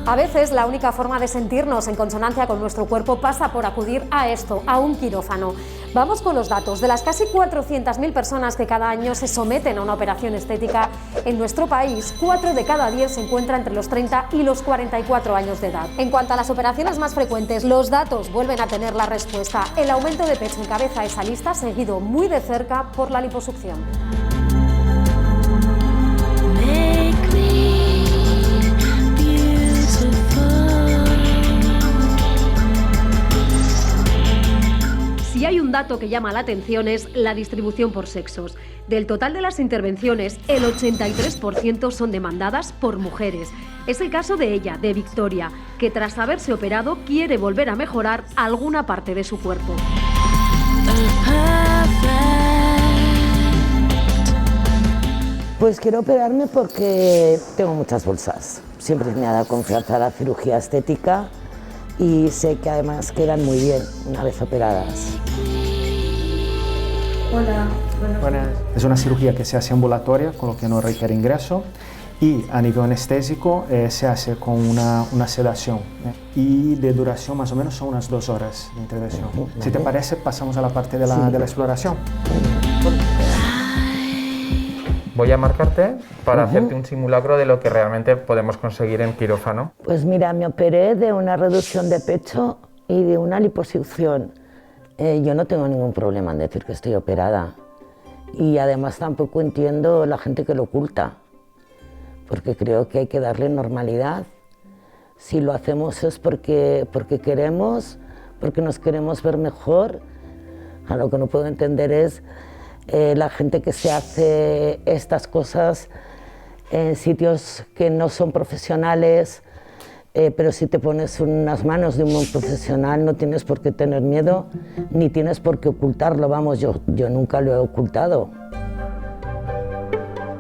A veces la única forma de sentirnos en consonancia con nuestro cuerpo pasa por acudir a esto, a un quirófano. Vamos con los datos. De las casi 400.000 personas que cada año se someten a una operación estética, en nuestro país 4 de cada 10 se encuentran entre los 30 y los 44 años de edad. En cuanto a las operaciones más frecuentes, los datos vuelven a tener la respuesta. El aumento de pecho encabeza esa lista, seguido muy de cerca por la liposucción. Si hay un dato que llama la atención es la distribución por sexos. Del total de las intervenciones, el 83% son demandadas por mujeres. Es el caso de ella, de Victoria, que tras haberse operado quiere volver a mejorar alguna parte de su cuerpo. Pues quiero operarme porque tengo muchas bolsas. Siempre me ha dado confianza la cirugía estética y sé que además quedan muy bien una vez operadas. Hola. Buenas. Es una cirugía que se hace ambulatoria, con lo que no requiere ingreso, y a nivel anestésico se hace con una sedación y de duración más o menos son unas 2 horas de intervención. Vale. Si te parece, pasamos a la parte de la exploración. Voy a marcarte para hacerte un simulacro de lo que realmente podemos conseguir en quirófano. Pues mira, me operé de una reducción de pecho y de una liposucción. Yo no tengo ningún problema en decir que estoy operada. Y además tampoco entiendo la gente que lo oculta, porque creo que hay que darle normalidad. Si lo hacemos es porque queremos, porque nos queremos ver mejor. A lo que no puedo entender es la gente que se hace estas cosas en sitios que no son profesionales, pero si te pones en las manos de un buen profesional no tienes por qué tener miedo, ni tienes por qué ocultarlo. Vamos, yo nunca lo he ocultado.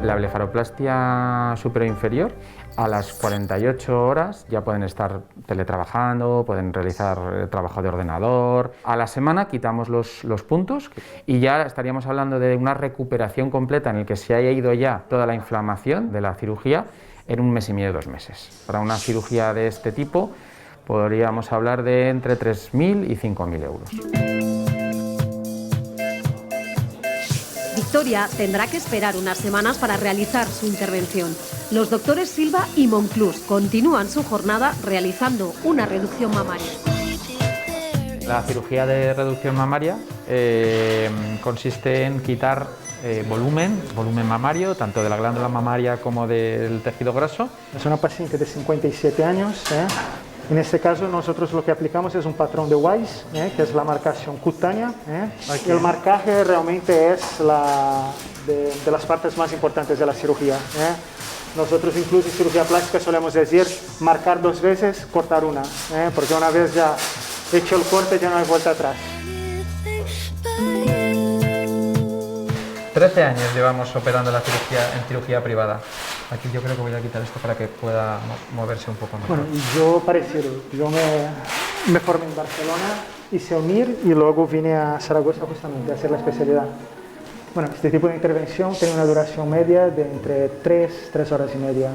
La blefaroplastia superior-inferior, a las 48 horas ya pueden estar teletrabajando, pueden realizar trabajo de ordenador. A la semana quitamos los puntos y ya estaríamos hablando de una recuperación completa en el que se haya ido ya toda la inflamación de la cirugía en 1 mes y medio, 2 meses. Para una cirugía de este tipo podríamos hablar de entre 3.000 y 5.000 euros. Victoria tendrá que esperar unas semanas para realizar su intervención. Los doctores Silva y Monclús continúan su jornada realizando una reducción mamaria. La cirugía de reducción mamaria consiste en quitar volumen mamario, tanto de la glándula mamaria como del tejido graso. Es una paciente de 57 años. En este caso nosotros lo que aplicamos es un patrón de Weiss, que es la marcación cutánea. El marcaje realmente es de las partes más importantes de la cirugía. Nosotros incluso en cirugía plástica solemos decir marcar 2 veces, cortar una, porque una vez ya hecho el corte ya no hay vuelta atrás. 13 años llevamos operando la cirugía en cirugía privada. Aquí yo creo que voy a quitar esto para que pueda moverse un poco mejor. Bueno, yo parecido. Yo me formé en Barcelona, hice UNIR y luego vine a Zaragoza justamente a hacer la especialidad. Bueno, este tipo de intervención tiene una duración media de entre 3 horas y media.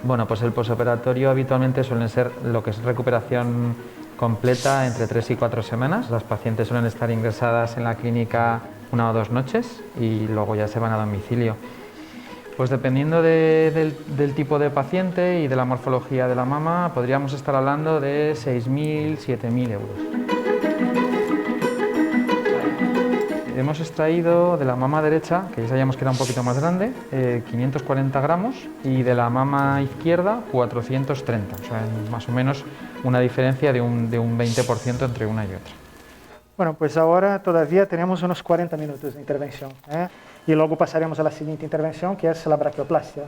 Bueno, pues el posoperatorio habitualmente suele ser lo que es recuperación completa entre 3 y 4 semanas. Las pacientes suelen estar ingresadas en la clínica 1 o 2 noches y luego ya se van a domicilio. Pues dependiendo del tipo de paciente y de la morfología de la mama, podríamos estar hablando de 6.000, 7.000 euros. Hemos extraído de la mama derecha, que ya sabíamos que era un poquito más grande, 540 gramos y de la mama izquierda 430, o sea, más o menos una diferencia de un 20% entre una y otra. Bueno, pues ahora todavía tenemos unos 40 minutos de intervención, y luego pasaremos a la siguiente intervención, que es la braquioplastia.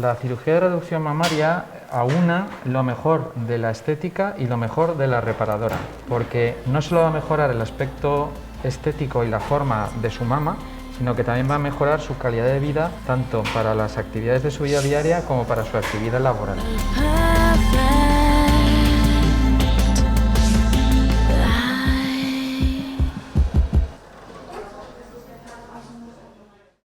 La cirugía de reducción mamaria aúna lo mejor de la estética y lo mejor de la reparadora, porque no solo va a mejorar el aspecto estético y la forma de su mama, sino que también va a mejorar su calidad de vida, tanto para las actividades de su vida diaria como para su actividad laboral.